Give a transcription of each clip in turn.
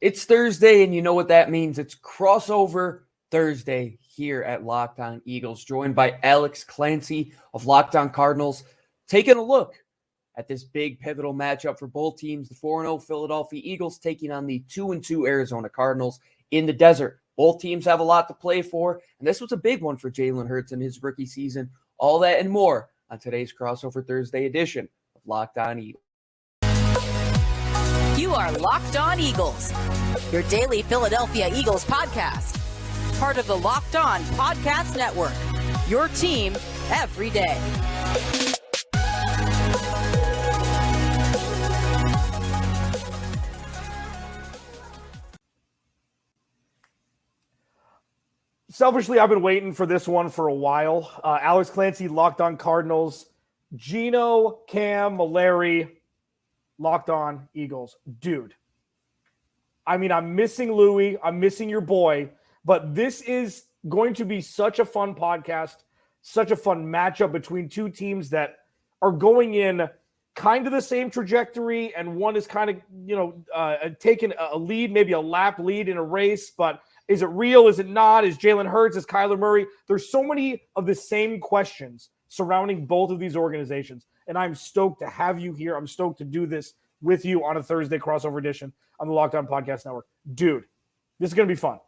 It's Thursday, and you know what that means. It's crossover Thursday here at Locked On Eagles, joined by Alex Clancy of Locked On Cardinals, taking a look at this big pivotal matchup for both teams. The 4-0 Philadelphia Eagles taking on the 2-2 Arizona Cardinals in the desert. Both teams have a lot to play for, and this was a big one for Jalen Hurts in his rookie season. All that and more on today's crossover Thursday edition of Locked On Eagles. You are Locked On Eagles, your daily Philadelphia Eagles podcast. Part of the Locked On Podcast Network, your team every day. Selfishly, I've been waiting for this one for a while. Alex Clancy, Locked On Cardinals. Gino, Cam, Malary, Locked On Eagles. Dude, I mean, I'm missing Louie. I'm missing your boy. But this is going to be such a fun podcast, such a fun matchup between two teams that are going in kind of the same trajectory, and one is kind of, taking a lead, maybe a lap lead in a race, but is it real? Is it not? Is Jalen Hurts? Is Kyler Murray? There's so many of the same questions surrounding both of these organizations, and I'm stoked to have you here. I'm stoked to do this with you on a Thursday crossover edition on the Locked On Podcast Network. Dude, this is going to be fun.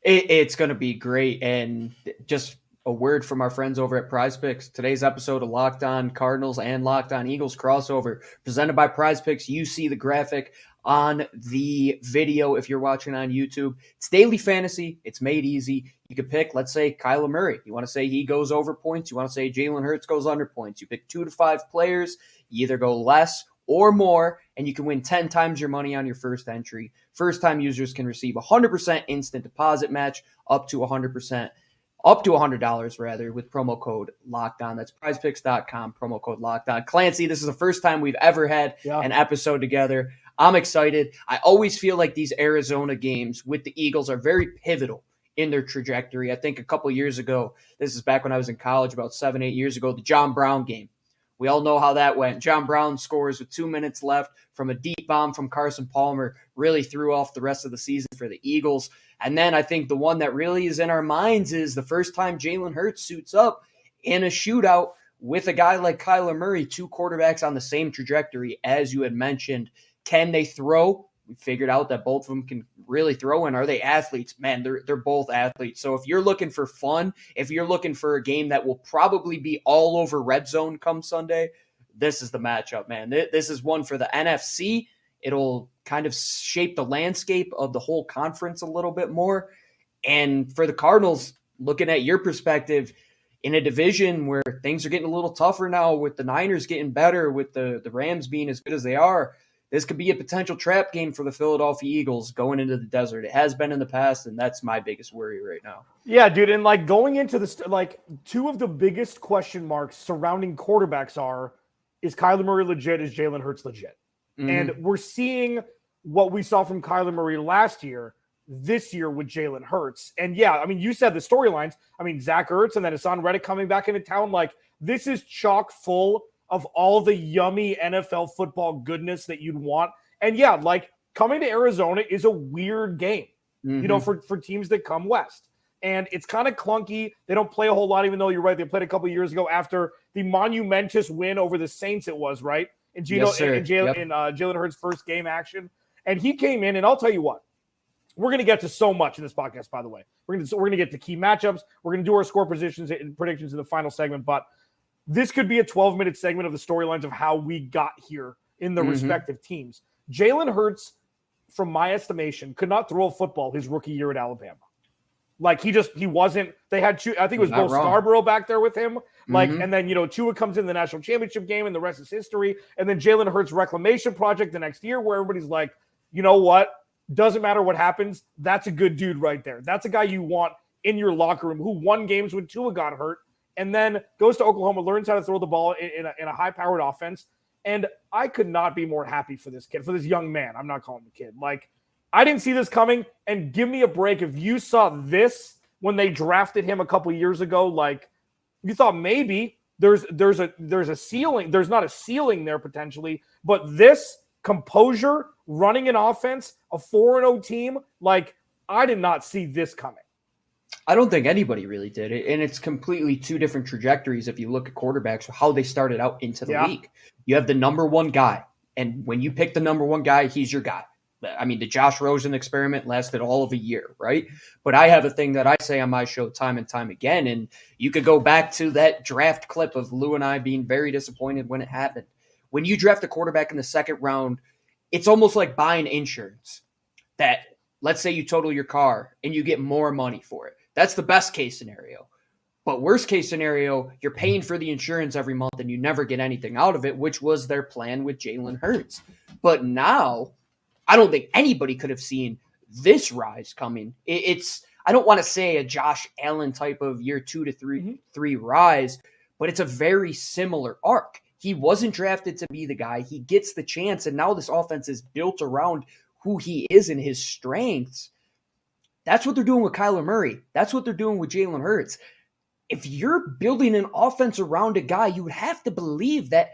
It's going to be great, and just a word from our friends over at Prize Picks. Today's episode of Locked On Cardinals and Locked On Eagles crossover presented by Prize Picks. You see the graphic on the video if you're watching on YouTube. It's daily fantasy. It's made easy. You could pick, let's say, Kyler Murray. You want to say he goes over points. You want to say Jalen Hurts goes under points. You pick 2 to 5 players. You either go less or more, and you can win 10 times your money on your first entry. First-time users can receive 100% instant deposit match up to $100 rather, with promo code LOCKEDON. That's prizepicks.com, promo code LOCKEDON. Clancy, this is the first time we've ever had an episode together. I'm excited. I always feel like these Arizona games with the Eagles are very pivotal in their trajectory. I think a couple years ago, this is back when I was in college, about 7-8 years ago, the John Brown game. We all know how that went. John Brown scores with 2 minutes left from a deep bomb from Carson Palmer, really threw off the rest of the season for the Eagles. And then I think the one that really is in our minds is the first time Jalen Hurts suits up in a shootout with a guy like Kyler Murray, 2 quarterbacks on the same trajectory, as you had mentioned. Can they throw? We figured out that both of them can really throw. And are they athletes? Man, they're both athletes. So if you're looking for fun, if you're looking for a game that will probably be all over red zone come Sunday, this is the matchup, man. This is one for the NFC. It'll kind of shape the landscape of the whole conference a little bit more. And for the Cardinals, looking at your perspective, in a division where things are getting a little tougher now, with the Niners getting better, with the Rams being as good as they are, this could be a potential trap game for the Philadelphia Eagles going into the desert. It has been in the past, and that's my biggest worry right now. Yeah, dude, and like going into this, like two of the biggest question marks surrounding quarterbacks are, is Kyler Murray legit? Is Jalen Hurts legit? Mm-hmm. And we're seeing what we saw from Kyler Murray last year, this year with Jalen Hurts. And yeah, I mean, you said the storylines. I mean, Zach Ertz and then Hassan Reddick coming back into town. Like, this is chock full of all the yummy NFL football goodness that you'd want. And yeah, like coming to Arizona is a weird game, you know, for teams that come west. And it's kind of clunky. They don't play a whole lot, even though you're right. They played a couple years ago after the monumentous win over the Saints, it was, right? And Jalen Hurts' first game action. And he came in, and I'll tell you what, we're going to get to so much in this podcast, by the way. We're going to get to key matchups. We're going to do our score positions and predictions in the final segment. But this could be a 12-minute segment of the storylines of how we got here in the respective teams. Jalen Hurts, from my estimation, could not throw a football his rookie year at Alabama. Like, he wasn't, they had two, I think it was Bo Scarborough back there with him. Like, and then, you know, Tua comes in the national championship game and the rest is history. And then Jalen Hurts' reclamation project the next year where everybody's like, you know what? Doesn't matter what happens. That's a good dude right there. That's a guy you want in your locker room who won games when Tua got hurt and then goes to Oklahoma, learns how to throw the ball in a high-powered offense. And I could not be more happy for this kid, for this young man. I'm not calling him a kid. Like, I didn't see this coming, and give me a break. If you saw this when they drafted him a couple years ago, like, you thought maybe there's a ceiling. There's not a ceiling there potentially, but this composure, running an offense, a 4-0 team. Like, I did not see this coming. I don't think anybody really did it. And it's completely two different trajectories if you look at quarterbacks, how they started out into the league. You have the number one guy. And when you pick the number one guy, he's your guy. I mean, the Josh Rosen experiment lasted all of a year, right? But I have a thing that I say on my show time and time again, and you could go back to that draft clip of Lou and I being very disappointed when it happened. When you draft a quarterback in the second round, it's almost like buying insurance. That, let's say you total your car and you get more money for it. That's the best case scenario. But worst case scenario, you're paying for the insurance every month and you never get anything out of it, which was their plan with Jalen Hurts. But now, I don't think anybody could have seen this rise coming. I don't want to say a Josh Allen type of year 2 to 3 rise, but it's a very similar arc. He wasn't drafted to be the guy. He gets the chance, and now this offense is built around who he is and his strengths. That's what they're doing with Kyler Murray. That's what they're doing with Jalen Hurts. If you're building an offense around a guy, you would have to believe that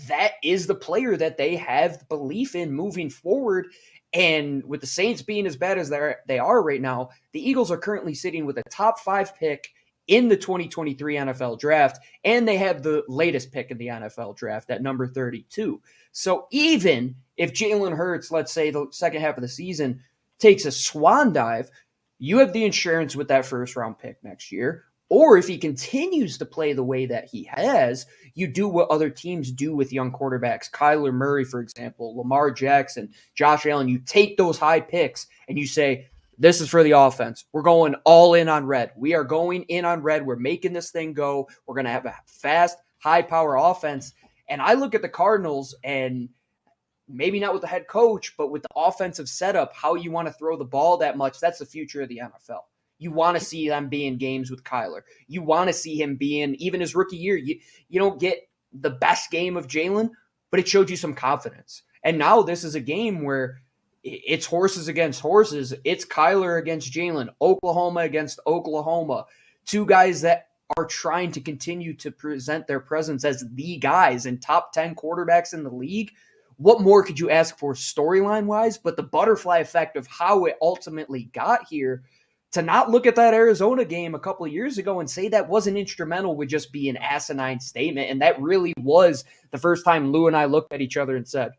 that is the player that they have belief in moving forward. And with the Saints being as bad as they are right now, the Eagles are currently sitting with a top 5 pick in the 2023 NFL draft, and they have the latest pick in the NFL draft at number 32. So even if Jalen Hurts, let's say the second half of the season, takes a swan dive, you have the insurance with that first round pick next year. Or if he continues to play the way that he has, you do what other teams do with young quarterbacks. Kyler Murray, for example, Lamar Jackson, Josh Allen. You take those high picks and you say, this is for the offense. We're going all in on red. We are going in on red. We're making this thing go. We're going to have a fast, high-power offense. And I look at the Cardinals, and maybe not with the head coach, but with the offensive setup, how you want to throw the ball that much, that's the future of the NFL. You want to see them be in games with Kyler. You want to see him be in, even his rookie year. You don't get the best game of Jalen, but it showed you some confidence. And now this is a game where it's horses against horses. It's Kyler against Jalen, Oklahoma against Oklahoma. Two guys that are trying to continue to present their presence as the guys and top 10 quarterbacks in the league. What more could you ask for storyline-wise? But the butterfly effect of how it ultimately got here, to not look at that Arizona game a couple of years ago and say that wasn't instrumental would just be an asinine statement. And that really was the first time Lou and I looked at each other and said,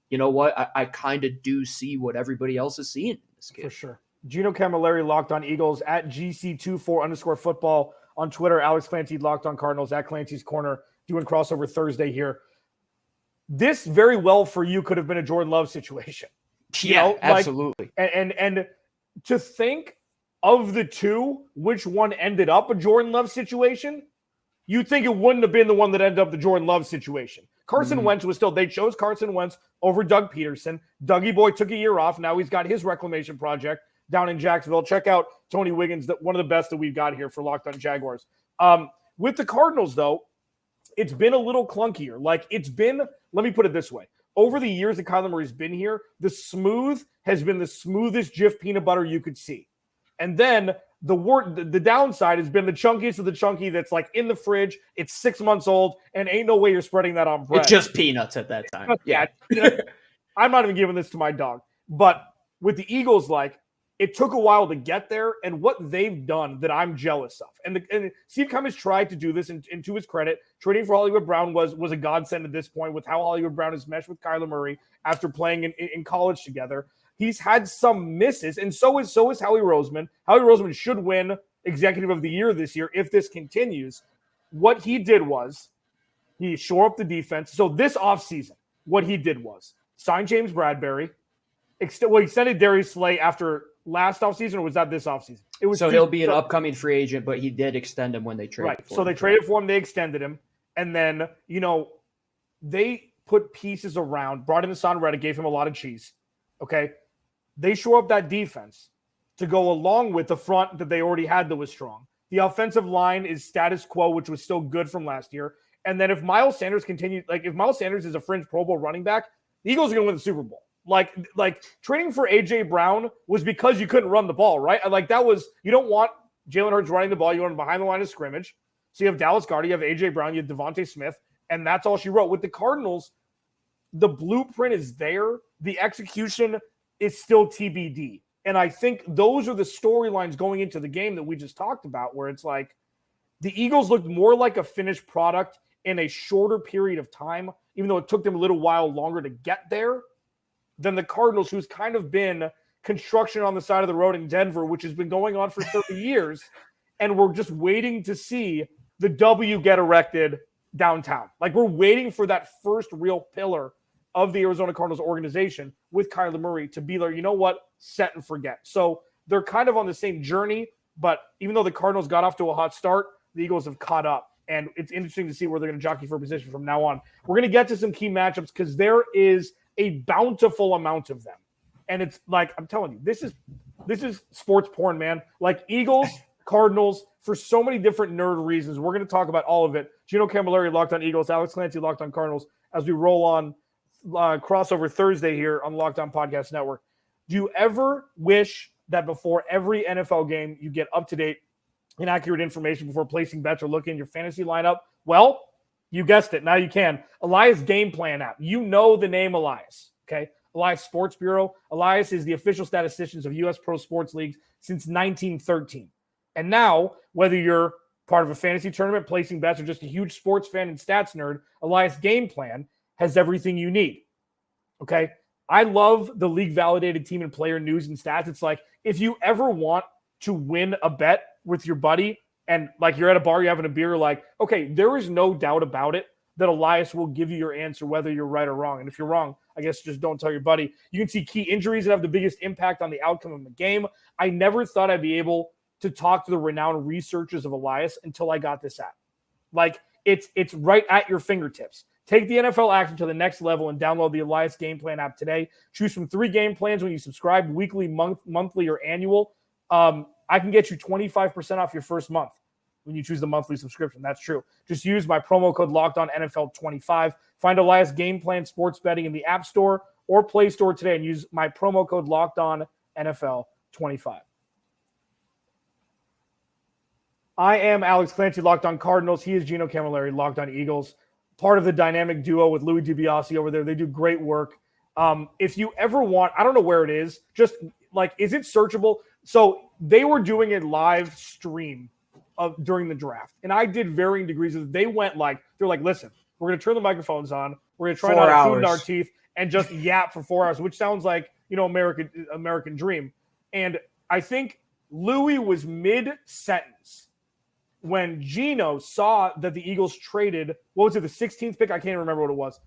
you know what? I kind of do see what everybody else is seeing in this kid. For sure. Gino Camilleri, Locked On Eagles, at GC24_football on Twitter. Alex Clancy, Locked On Cardinals, at Clancy's Corner, doing crossover Thursday here. This very well for you could have been a Jordan Love situation. Yeah, absolutely. And to think of the two, which one ended up a Jordan Love situation, you'd think it wouldn't have been the one that ended up the Jordan Love situation. Carson Wentz was still, they chose Carson Wentz over Doug Peterson. Dougie Boy took a year off. Now he's got his reclamation project down in Jacksonville. Check out Tony Wiggins, one of the best that we've got here for Locked On Jaguars. With the Cardinals, though, it's been a little clunkier. Like, it's been, let me put it this way. Over the years that Kyler Murray's been here, the smooth has been the smoothest Jif peanut butter you could see. And then the downside has been the chunkiest of the chunky that's like in the fridge. It's 6 months old, and ain't no way you're spreading that on bread. It's just peanuts at that time. Yeah. I'm not even giving this to my dog. But with the Eagles, like, it took a while to get there, and what they've done that I'm jealous of. And Steve Keim tried to do this, and to his credit, trading for Hollywood Brown was a godsend at this point with how Hollywood Brown has meshed with Kyler Murray after playing in college together. He's had some misses, and so is Howie Roseman. Howie Roseman should win Executive of the Year this year if this continues. What he did was he shore up the defense. So this offseason, what he did was sign James Bradbury, extended Darius Slay after last offseason, or was that this offseason? It was. So he'll be an upcoming free agent, but he did extend him when they traded for him. So they traded for him, they extended him, and then, they put pieces around, brought in Hassan Reddick, gave him a lot of cheese. Okay? They shore up that defense to go along with the front that they already had that was strong. The offensive line is status quo, which was still good from last year. And then if Miles Sanders if Miles Sanders is a fringe Pro Bowl running back, the Eagles are going to win the Super Bowl. Like trading for A.J. Brown was because you couldn't run the ball, right? Like, that was, you don't want Jalen Hurts running the ball. You want him behind the line of scrimmage. So you have Dallas Goedert, you have A.J. Brown, you have DeVonta Smith, and that's all she wrote. With the Cardinals, the blueprint is there. The execution is still TBD. And I think those are the storylines going into the game that we just talked about, where it's like the Eagles looked more like a finished product in a shorter period of time, even though it took them a little while longer to get there, than the Cardinals, who's kind of been construction on the side of the road in Denver, which has been going on for 30 years. And we're just waiting to see the W get erected downtown. Like, we're waiting for that first real pillar of the Arizona Cardinals organization with Kyler Murray to be there, you know what, set and forget. So they're kind of on the same journey, but even though the Cardinals got off to a hot start, the Eagles have caught up. And it's interesting to see where they're going to jockey for position from now on. We're going to get to some key matchups because there is a bountiful amount of them. And it's like, I'm telling you, this is sports porn, man. Like, Eagles, Cardinals, for so many different nerd reasons. We're going to talk about all of it. Gino Camilleri, Locked On Eagles, Alex Clancy, Locked On Cardinals, as we roll on crossover Thursday here on the Locked On Podcast Network. Do you ever wish that before every NFL game you get up-to-date and accurate information before placing bets or looking at your fantasy lineup? Well, you guessed it. Now you can. Elias Game Plan app. You know the name Elias, okay? Elias Sports Bureau. Elias is the official statistician of U.S. pro sports leagues since 1913. And now, whether you're part of a fantasy tournament, placing bets, or just a huge sports fan and stats nerd, Elias Game Plan has everything you need, okay? I love the league-validated team and player news and stats. It's like, if you ever want to win a bet with your buddy and, like, you're at a bar, you're having a beer, like, okay, there is no doubt about it that Elias will give you your answer whether you're right or wrong. And if you're wrong, I guess just don't tell your buddy. You can see key injuries that have the biggest impact on the outcome of the game. I never thought I'd be able to talk to the renowned researchers of Elias until I got this app. Like, it's right at your fingertips. Take the NFL action to the next level and download the Elias Game Plan app today. Choose from 3 game plans when you subscribe, weekly, monthly, or annual. I can get you 25% off your first month when you choose the monthly subscription. That's true. Just use my promo code LOCKEDONNFL25. Find Elias Game Plan Sports Betting in the App Store or Play Store today and use my promo code LOCKEDONNFL25. I am Alex Clancy, Locked On Cardinals. He is Gino Camilleri, Locked On Eagles. Part of the dynamic duo with Louis DiBiase over there. They do great work. If you ever want, I don't know where it is, just like, is it searchable? So they were doing a live stream during the draft. And I did varying degrees of, they're like, listen, we're going to turn the microphones on. We're going to try not to have food in our teeth and just yap for 4 hours, which sounds like, you know, American dream. And I think Louis was mid-sentence when Gino saw that the Eagles traded, what was it, the 16th pick? I can't even remember what it was.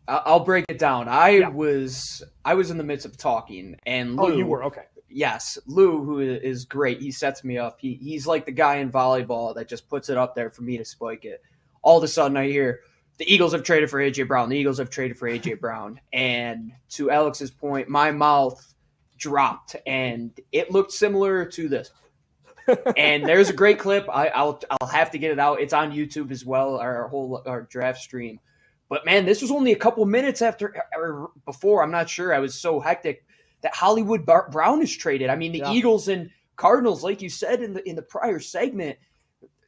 I'll break it down. I was in the midst of talking, and Lou. Oh, you were? Okay. Yes, Lou, who is great. He sets me up. He's like the guy in volleyball that just puts it up there for me to spike it. All of a sudden, I hear the Eagles have traded for A.J. Brown. The Eagles have traded for A.J. Brown. And to Alex's point, my mouth dropped, and it looked similar to this. And there's a great clip. I'll have to get it out. It's on YouTube as well, our draft stream. But, man, this was only a couple minutes after or before. I'm not sure. I was so hectic that Hollywood Brown is traded. I mean, the Eagles and Cardinals, like you said in the prior segment,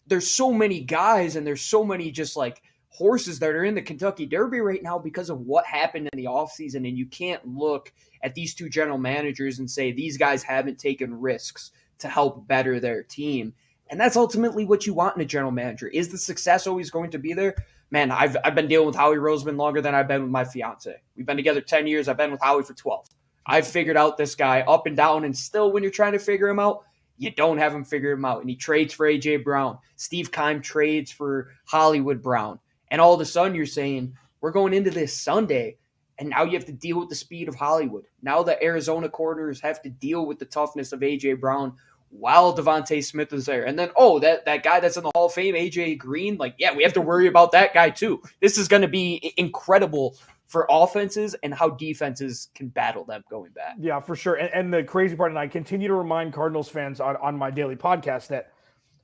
there's so many guys and there's so many just like horses that are in the Kentucky Derby right now because of what happened in the offseason. And you can't look at these two general managers and say these guys haven't taken risks to help better their team. And that's ultimately what you want in a general manager. Is the success always going to be there? Man, I've been dealing with Howie Roseman longer than I've been with my fiance. We've been together 10 years. I've been with Howie for 12. I've figured out this guy up and down, and still when you're trying to figure him out, you don't have him figure him out. And he trades for A.J. Brown. Steve Keim trades for Hollywood Brown. And all of a sudden you're saying, we're going into this Sunday, and now you have to deal with the speed of Hollywood. Now the Arizona corners have to deal with the toughness of A.J. Brown while DeVonta Smith is there. And then, that guy that's in the Hall of Fame, A.J. Green, we have to worry about that guy too. This is going to be incredible for offenses and how defenses can battle them going back. Yeah, for sure. And the crazy part, and I continue to remind Cardinals fans on my daily podcast that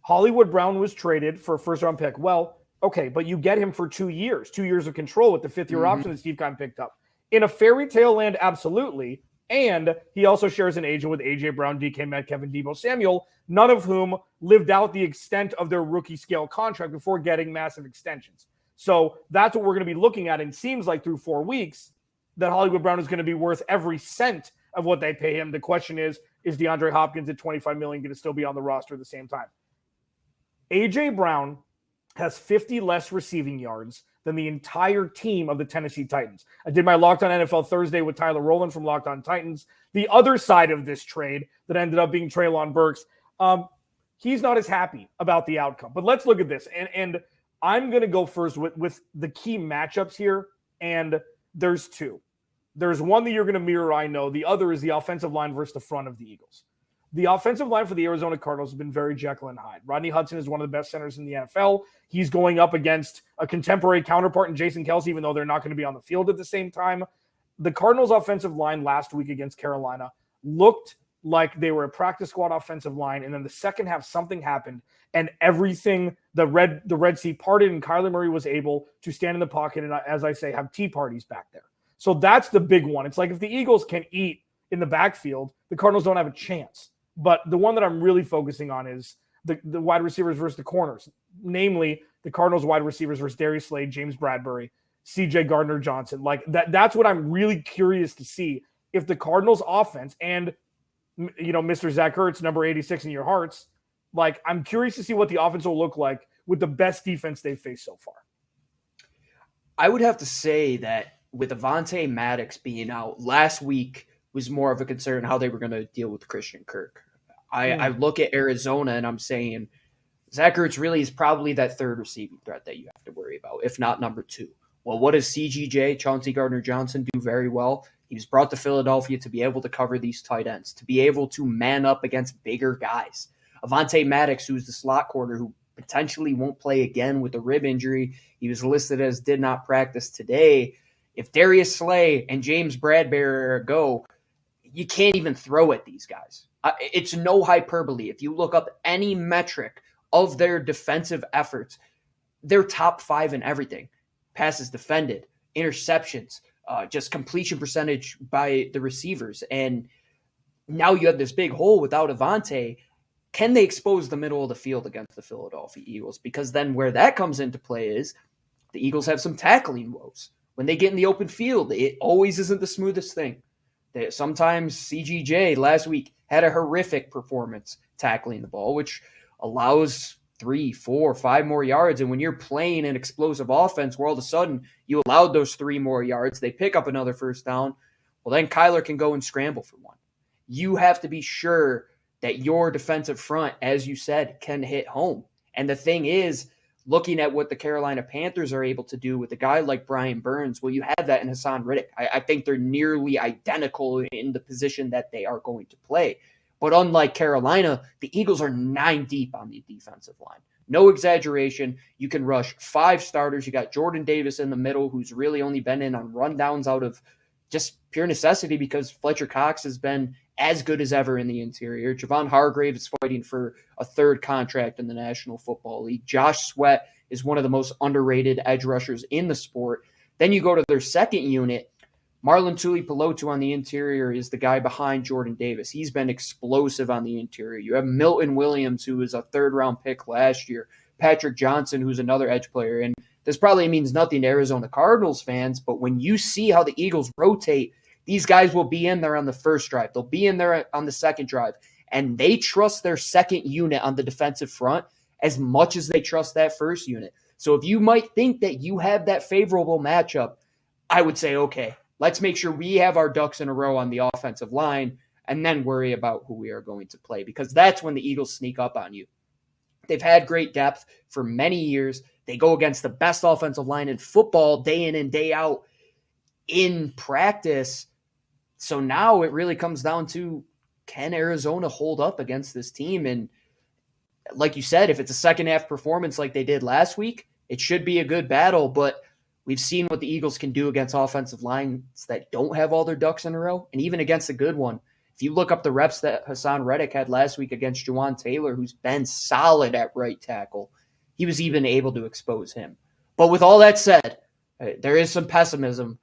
Hollywood Brown was traded for a first-round pick. Well, okay, but you get him for 2 years, 2 years of control with the fifth-year option that Steve Keim picked up. In a fairy tale land, absolutely. And he also shares an agent with A.J. Brown, DK Metcalf, and Deebo Samuel, none of whom lived out the extent of their rookie scale contract before getting massive extensions. So that's what we're going to be looking at. And it seems like through 4 weeks that Hollywood Brown is going to be worth every cent of what they pay him. The question is DeAndre Hopkins at $25 million going to still be on the roster at the same time? A.J. Brown has 50 less receiving yards than the entire team of the Tennessee Titans. I did my Locked On NFL Thursday with Tyler Rowland from Locked On Titans. The other side of this trade that ended up being Treylon Burks, he's not as happy about the outcome. But let's look at this. And I'm going to go first with the key matchups here, and there's two. There's one that you're going to mirror, I know. The other is the offensive line versus the front of the Eagles. The offensive line for the Arizona Cardinals has been very Jekyll and Hyde. Rodney Hudson is one of the best centers in the NFL. He's going up against a contemporary counterpart in Jason Kelce, even though they're not going to be on the field at the same time. The Cardinals' offensive line last week against Carolina looked like they were a practice squad offensive line, and then the second half, something happened, and everything, the Red Sea parted, and Kyler Murray was able to stand in the pocket and, as I say, have tea parties back there. So that's the big one. It's like if the Eagles can eat in the backfield, the Cardinals don't have a chance. But the one that I'm really focusing on is the wide receivers versus the corners, namely the Cardinals wide receivers versus Darius Slade, James Bradbury, CJ Gardner-Johnson. Like that's what I'm really curious to see. If the Cardinals offense and, Mr. Zach Ertz, number 86 in your hearts, like I'm curious to see what the offense will look like with the best defense they've faced so far. I would have to say that with Avonte Maddox being out, last week was more of a concern how they were going to deal with Christian Kirk. I look at Arizona and I'm saying Zach Ertz really is probably that third receiving threat that you have to worry about, if not number two. Well, what does CGJ, Chauncey Gardner-Johnson, do very well? He was brought to Philadelphia to be able to cover these tight ends, to be able to man up against bigger guys. Avonte Maddox, who's the slot corner, who potentially won't play again with a rib injury. He was listed as did not practice today. If Darius Slay and James Bradbury go, you can't even throw at these guys. It's no hyperbole. If you look up any metric of their defensive efforts, they're top 5 in everything. Passes defended, interceptions, just completion percentage by the receivers. And now you have this big hole without Avonte. Can they expose the middle of the field against the Philadelphia Eagles? Because then where that comes into play is the Eagles have some tackling woes. When they get in the open field, it always isn't the smoothest thing. Sometimes CGJ last week had a horrific performance tackling the ball, which allows 3, 4, 5 more yards. And when you're playing an explosive offense where all of a sudden you allowed those 3 more yards, they pick up another first down, well, then Kyler can go and scramble for one. You have to be sure that your defensive front, as you said, can hit home. And the thing is, looking at what the Carolina Panthers are able to do with a guy like Brian Burns, well, you have that in Hassan Riddick. I think they're nearly identical in the position that they are going to play. But unlike Carolina, the Eagles are 9 deep on the defensive line. No exaggeration. You can rush 5 starters. You got Jordan Davis in the middle, who's really only been in on rundowns out of just pure necessity because Fletcher Cox has been as good as ever in the interior. Javon Hargrave is fighting for a 3rd contract in the National Football League. Josh Sweat is one of the most underrated edge rushers in the sport. Then you go to their second unit. Marlon Tuipulotu on the interior is the guy behind Jordan Davis. He's been explosive on the interior. You have Milton Williams, who is a 3rd-round pick last year. Patrick Johnson, who's another edge player. And this probably means nothing to Arizona Cardinals fans, but when you see how the Eagles rotate, these guys will be in there on the first drive. They'll be in there on the second drive. And they trust their second unit on the defensive front as much as they trust that first unit. So if you might think that you have that favorable matchup, I would say, okay, let's make sure we have our ducks in a row on the offensive line and then worry about who we are going to play, because that's when the Eagles sneak up on you. They've had great depth for many years. They go against the best offensive line in football day in and day out in practice. So now it really comes down to, can Arizona hold up against this team? And like you said, if it's a second half performance like they did last week, it should be a good battle. But we've seen what the Eagles can do against offensive lines that don't have all their ducks in a row, and even against a good one. If you look up the reps that Hassan Reddick had last week against Juwan Taylor, who's been solid at right tackle, he was even able to expose him. But with all that said, there is some pessimism.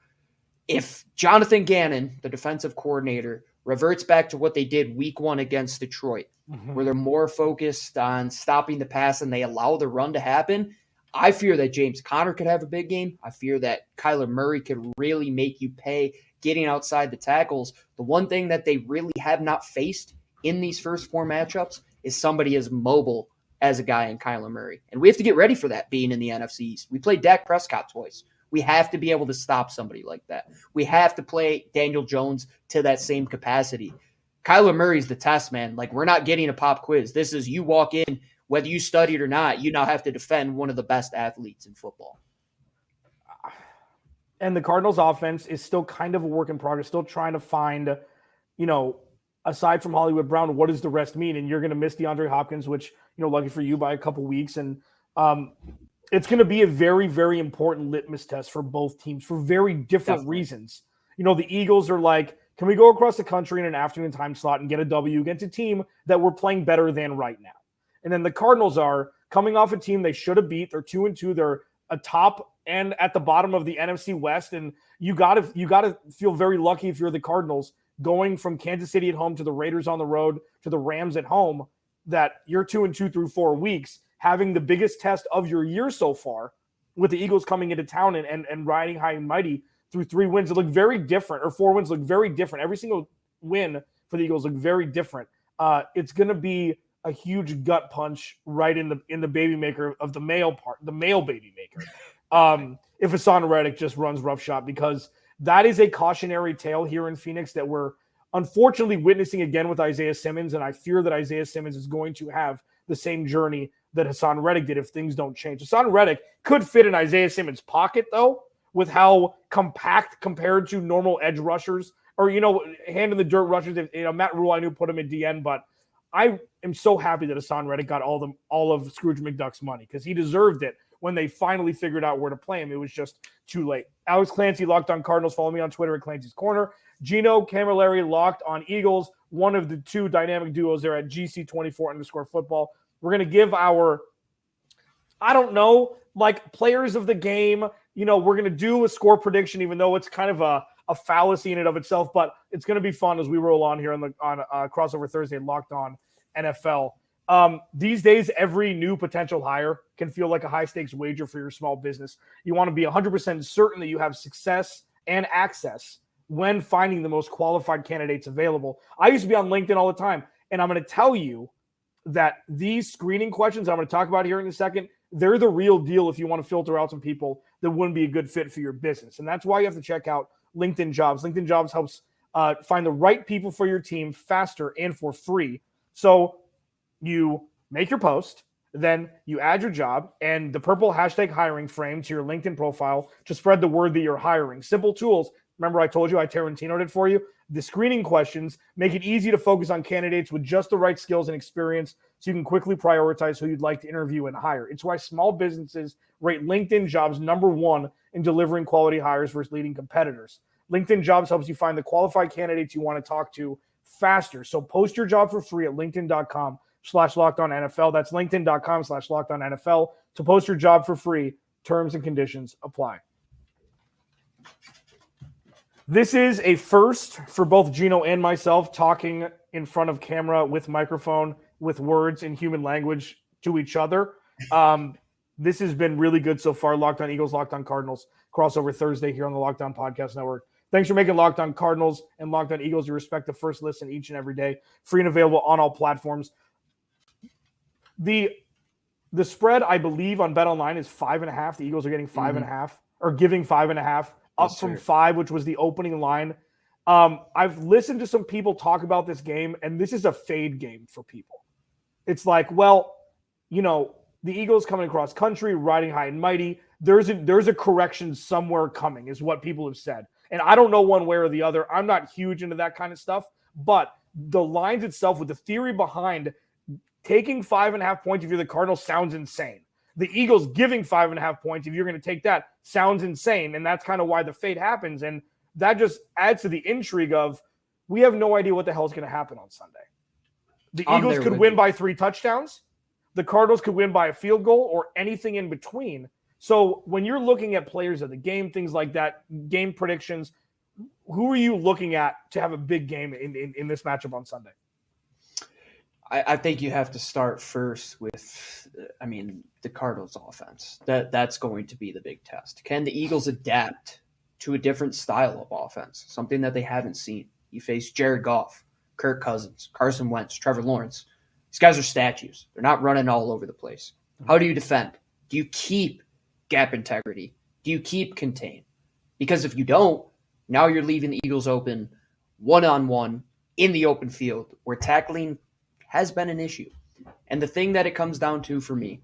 If Jonathan Gannon, the defensive coordinator, reverts back to what they did week 1 against Detroit, where they're more focused on stopping the pass and they allow the run to happen, I fear that James Conner could have a big game. I fear that Kyler Murray could really make you pay getting outside the tackles. The one thing that they really have not faced in these first 4 matchups is somebody as mobile as a guy in Kyler Murray. And we have to get ready for that being in the NFC East. We played Dak Prescott twice. We have to be able to stop somebody like that. We have to play Daniel Jones to that same capacity. Kyler Murray's the test, man. Like, we're not getting a pop quiz. This is you walk in, whether you studied or not, you now have to defend one of the best athletes in football. And the Cardinals offense is still kind of a work in progress, still trying to find, aside from Hollywood Brown, what does the rest mean? And you're going to miss DeAndre Hopkins, which, lucky for you, by a couple weeks. And it's going to be a very, very important litmus test for both teams for very different reasons. The Eagles are like, can we go across the country in an afternoon time slot and get a W against a team that we're playing better than right now? And then the Cardinals are coming off a team they should have beat. They're 2-2. They're atop and at the bottom of the NFC West. And you gotta feel very lucky if you're the Cardinals going from Kansas City at home to the Raiders on the road to the Rams at home, that you're 2-2 through 4 weeks, having the biggest test of your year so far with the Eagles coming into town and riding high and mighty through 3 wins. It looked very different, or 4 wins look very different. Every single win for the Eagles look very different. It's going to be a huge gut punch right in the baby maker of the male baby maker. If Hassan Reddick just runs roughshod, because that is a cautionary tale here in Phoenix that we're unfortunately witnessing again with Isaiah Simmons. And I fear that Isaiah Simmons is going to have the same journey that Hassan Reddick did if things don't change. Hassan Reddick could fit in Isaiah Simmons' pocket, though, with how compact compared to normal edge rushers or, hand in the dirt rushers. Matt Rule, I knew, put him in DN, but I am so happy that Hassan Reddick got all of Scrooge McDuck's money, because he deserved it when they finally figured out where to play him. It was just too late. Alex Clancy, Locked on Cardinals. Follow me on Twitter at Clancy's Corner. Gino Camilleri, Locked on Eagles, one of the 2 dynamic duos there at GC24_football. We're going to give our, players of the game. We're going to do a score prediction, even though it's kind of a fallacy in and of itself, but it's going to be fun as we roll on here on Crossover Thursday, Locked on NFL. These days, every new potential hire can feel like a high-stakes wager for your small business. You want to be 100% certain that you have success and access when finding the most qualified candidates available. I used to be on LinkedIn all the time, and I'm going to tell you that these screening questions I'm going to talk about here in a second, they're the real deal if you want to filter out some people that wouldn't be a good fit for your business. And that's why you have to check out LinkedIn Jobs. LinkedIn Jobs helps find the right people for your team faster and for free. So you make your post, then you add your job and the purple #hiring frame to your LinkedIn profile to spread the word that you're hiring. Simple tools. Remember, I told you I Tarantino'd it for you. The screening questions make it easy to focus on candidates with just the right skills and experience so you can quickly prioritize who you'd like to interview and hire. It's why small businesses rate LinkedIn Jobs #1 in delivering quality hires versus leading competitors. LinkedIn Jobs helps you find the qualified candidates you want to talk to faster. So post your job for free at linkedin.com/LockedOnNFL. That's linkedin.com/LockedOnNFL to post your job for free. Terms and conditions apply. This is a first for both Gino and myself, talking in front of camera with microphone, with words in human language to each other. This has been really good so far. Locked on Eagles, Locked on Cardinals, crossover Thursday here on the Locked On Podcast Network. Thanks for making Locked on Cardinals and Locked on Eagles your respective first listen each and every day. Free and available on all platforms. The spread, I believe, on BetOnline is 5.5. The Eagles are getting 5.5, or giving 5.5, up from 5, which was the opening line. I've listened to some people talk about this game, and this is a fade game for people. It's like, well, the Eagles coming across country, riding high and mighty. There's a correction somewhere coming, is what people have said. And I don't know one way or the other. I'm not huge into that kind of stuff. But the lines itself, with the theory behind taking 5.5 points if you're the Cardinals, sounds insane. The Eagles giving 5.5 points, if you're going to take that, sounds insane. And that's kind of why the fade happens. And that just adds to the intrigue of, we have no idea what the hell is going to happen on Sunday. The Eagles could win by 3 touchdowns. The Cardinals could win by a field goal or anything in between. So when you're looking at players of the game, things like that, game predictions, who are you looking at to have a big game in this matchup on Sunday? I think you have to start first with, the Cardinals offense. That's going to be the big test. Can the Eagles adapt to a different style of offense, something that they haven't seen? You face Jared Goff, Kirk Cousins, Carson Wentz, Trevor Lawrence. These guys are statues. They're not running all over the place. How do you defend? Do you keep gap integrity? Do you keep contain? Because if you don't, now you're leaving the Eagles open one-on-one in the open field where tackling has been an issue. And the thing that it comes down to for me,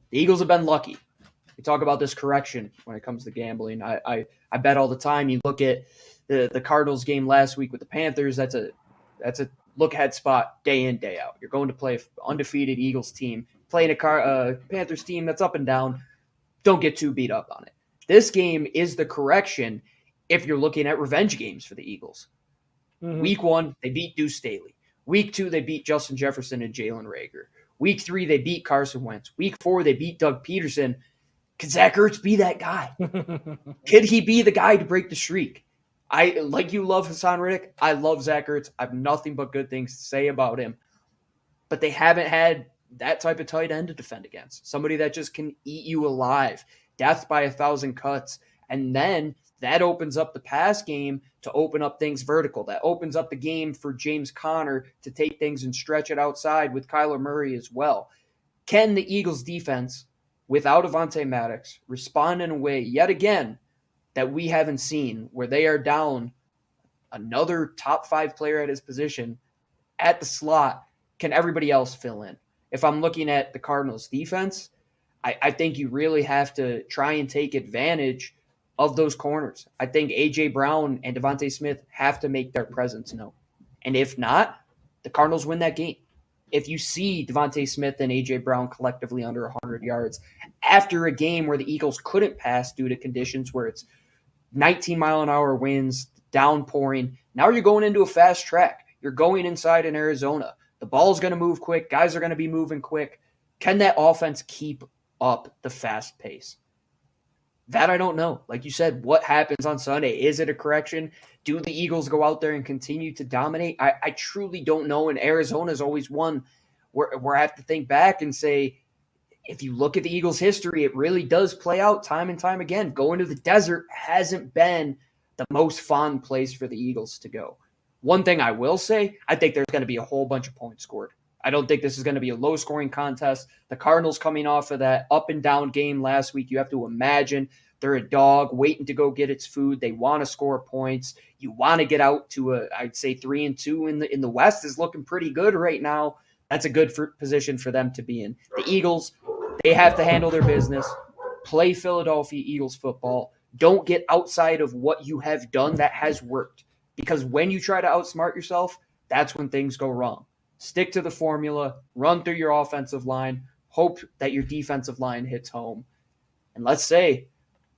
the Eagles have been lucky. We talk about this correction when it comes to gambling. I bet all the time. You look at the Cardinals game last week with the Panthers, that's a look-ahead spot day in, day out. You're going to play an undefeated Eagles team, playing a Panthers team that's up and down. Don't get too beat up on it. This game is the correction if you're looking at revenge games for the Eagles. Mm-hmm. Week 1, they beat Deuce Staley. Week 2, they beat Justin Jefferson and Jalen Reagor. Week 3, they beat Carson Wentz. Week 4, they beat Doug Peterson. Could Zach Ertz be that guy? Could he be the guy to break the streak? Like you love Hassan Riddick, I love Zach Ertz. I have nothing but good things to say about him. But they haven't had that type of tight end to defend against. Somebody that just can eat you alive. Death by 1,000 cuts. And then that opens up the pass game to open up things vertical. That opens up the game for James Conner to take things and stretch it outside with Kyler Murray as well. Can the Eagles defense, without Avonte Maddox, respond in a way yet again that we haven't seen, where they are down another top 5 player at his position at the slot? Can everybody else fill in? If I'm looking at the Cardinals defense, I think you really have to try and take advantage of those corners. I think A.J. Brown and DeVonta Smith have to make their presence known. And if not, the Cardinals win that game. If you see DeVonta Smith and A.J. Brown collectively under 100 yards after a game where the Eagles couldn't pass due to conditions where it's 19-mile-an-hour winds, downpouring, now you're going into a fast track. You're going inside in Arizona. The ball's going to move quick. Guys are going to be moving quick. Can that offense keep up the fast pace? That I don't know. Like you said, what happens on Sunday? Is it a correction? Do the Eagles go out there and continue to dominate? I truly don't know. And Arizona's always one where I have to think back and say, if you look at the Eagles' history, it really does play out time and time again. Going to the desert hasn't been the most fun place for the Eagles to go. One thing I will say, I think there's going to be a whole bunch of points scored. I don't think this is going to be a low-scoring contest. The Cardinals coming off of that up-and-down game last week, you have to imagine they're a dog waiting to go get its food. They want to score points. You want to get out to I'd say 3-2 in the West is looking pretty good right now. That's a good position for them to be in. The Eagles, they have to handle their business, play Philadelphia Eagles football. Don't get outside of what you have done that has worked. Because when you try to outsmart yourself, that's when things go wrong. Stick to the formula, run through your offensive line, hope that your defensive line hits home. And let's say,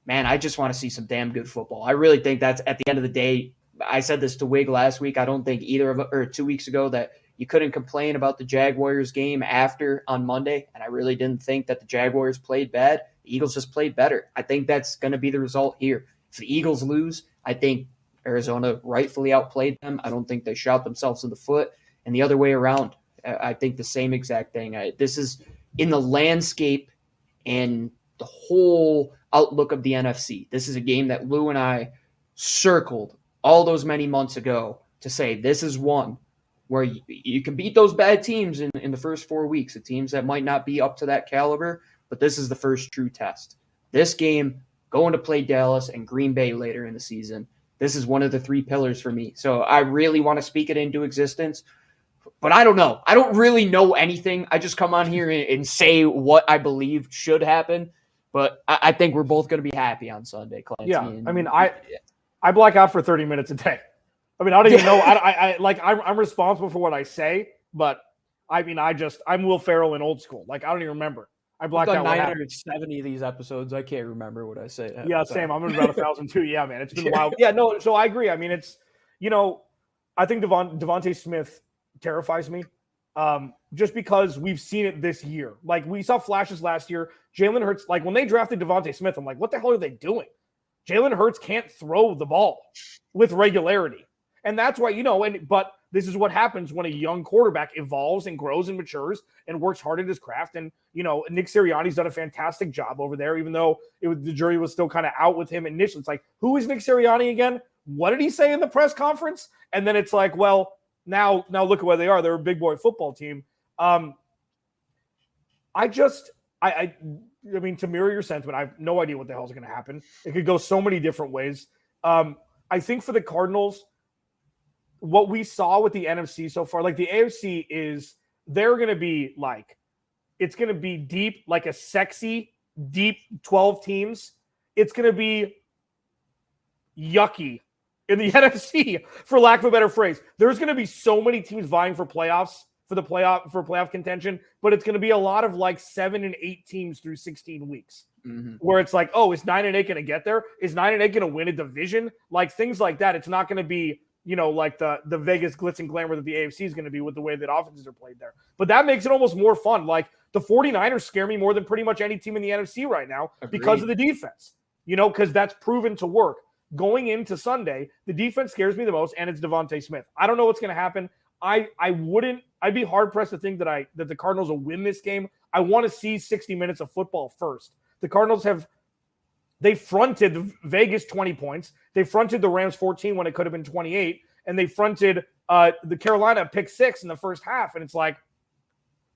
man, I just want to see some damn good football. I really think that's, at the end of the day, I said this to Wig last week. I don't think or 2 weeks ago that you couldn't complain about the Jaguars game after on Monday. And I really didn't think that the Jaguars played bad. The Eagles just played better. I think that's going to be the result here. If the Eagles lose, I think Arizona rightfully outplayed them. I don't think they shot themselves in the foot. And the other way around, I think the same exact thing. This is in the landscape and the whole outlook of the NFC. This is a game that Lou and I circled all those many months ago to say this is one where you can beat those bad teams in the first 4 weeks, the teams that might not be up to that caliber, but this is the first true test. This game, going to play Dallas and Green Bay later in the season, this is one of the 3 pillars for me. So I really want to speak it into existence. But I don't know. I don't really know anything. I just come on here and say what I believe should happen. But I think we're both going to be happy on Sunday, Clancy. Yeah, I black out for 30 minutes a day. I mean, I don't even know. I'm responsible for what I say. But, I'm Will Ferrell in old school. Like, I don't even remember. I blacked out 970 of these episodes. I can't remember what I say. Yeah, same. I'm about 1,000 too. Yeah, man. It's been a while. Yeah, no, so I agree. I mean, it's, I think DeVonta Smith terrifies me just because we've seen it this year. Like, we saw flashes last year. Jalen Hurts, like, when they drafted DeVonta Smith, I'm like, what the hell are they doing? Jalen Hurts can't throw the ball with regularity. And that's why, but this is what happens when a young quarterback evolves and grows and matures and works hard at his craft. And, Nick Sirianni's done a fantastic job over there, even though the jury was still kind of out with him initially. It's like, who is Nick Sirianni again? What did he say in the press conference? And then it's like, well, now look at where they are. They're a big boy football team. I mean, to mirror your sentiment, I have no idea what the hell is going to happen. It could go so many different ways. I think for the Cardinals, what we saw with the NFC so far, like the AFC is, they're going to be like, it's going to be deep, like a sexy, deep 12 teams. It's going to be yucky in the NFC, for lack of a better phrase. There's going to be so many teams vying for playoffs, for playoff contention, but it's going to be a lot of like 7 and 8 teams through 16 weeks. Where it's like, oh, is 9 and 8 going to get there? Is 9 and 8 going to win a division? Like things like that. It's not going to be, like the Vegas glitz and glamour that the AFC is going to be with the way that offenses are played there. But that makes it almost more fun. Like the 49ers scare me more than pretty much any team in the NFC right now. Agreed. Because of the defense, because that's proven to work. Going into Sunday, the defense scares me the most, and it's DeVonta Smith. I don't know what's going to happen. I'd be hard pressed to think that the Cardinals will win this game. I want to see 60 minutes of football first. The Cardinals they fronted the Vegas 20 points. They fronted the Rams 14 when it could have been 28. And they fronted the Carolina pick 6 in the first half. And it's like,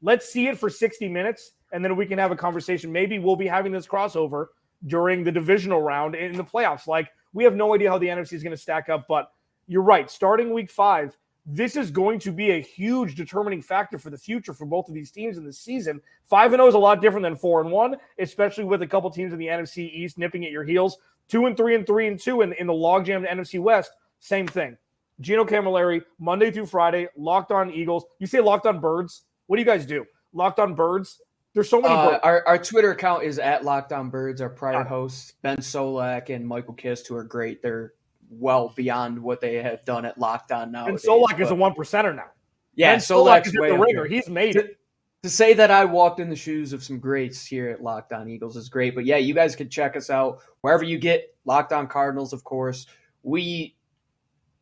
let's see it for 60 minutes. And then we can have a conversation. Maybe we'll be having this crossover during the divisional round in the playoffs. Like, we have no idea how the NFC is going to stack up. But you're right. Starting week 5, this is going to be a huge determining factor for the future for both of these teams in this season. 5-0 is a lot different than 4-1, especially with a couple teams in the NFC East nipping at your heels. 2-3 and 3-2 in the logjam NFC West. Same thing. Gino Camilleri, Monday through Friday, Locked On Eagles. You say Locked On Birds. What do you guys do? Locked On Birds? There's so many birds. Our Twitter account is at Locked On Birds. Our prior hosts, Ben Solak and Michael Kist, who are great. They're well beyond what they have done at Locked On now. And Solak is a 1%er now. Yeah, Solak is way the ringer. He's made it. To say that I walked in the shoes of some greats here at Locked On Eagles is great. But yeah, you guys can check us out wherever you get Locked On Cardinals, of course. We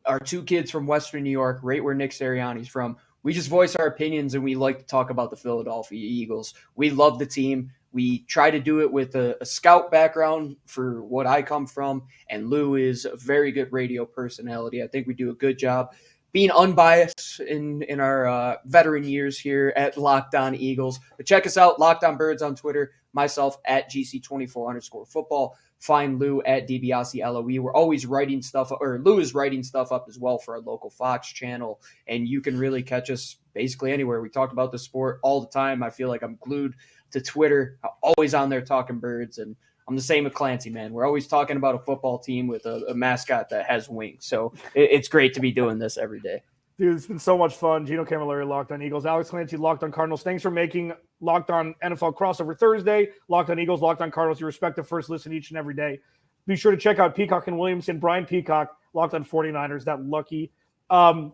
are 2 kids from Western New York, right where Nick Sirianni's from. We just voice our opinions, and we like to talk about the Philadelphia Eagles. We love the team. We try to do it with a scout background for what I come from, and Lou is a very good radio personality. I think we do a good job being unbiased in our veteran years here at Locked On Eagles. But check us out, Locked On Birds on Twitter, myself at GC24_football. Find Lou at DiBiase LOE. We're always writing stuff, or Lou is writing stuff up as well for our local Fox channel, and you can really catch us basically anywhere. We talk about the sport all the time. I feel like I'm glued to Twitter, always on there talking birds, and I'm the same with Clancy, man. We're always talking about a football team with a mascot that has wings, so it's great to be doing this every day. Dude, it's been so much fun. Gino Camilleri, Locked On Eagles. Alex Clancy, Locked On Cardinals. Thanks for making Locked On NFL Crossover Thursday. Locked On Eagles, Locked On Cardinals, your respective first listen each and every day. Be sure to check out Peacock and Williamson. Brian Peacock, Locked On 49ers, that lucky. And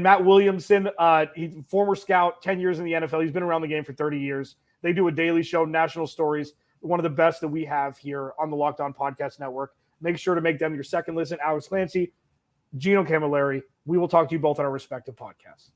Matt Williamson, he's former scout, 10 years in the NFL. He's been around the game for 30 years. They do a daily show, National Stories, one of the best that we have here on the Locked On Podcast Network. Make sure to make them your second listen. Alex Clancy, Gino Camilleri. We will talk to you both on our respective podcasts.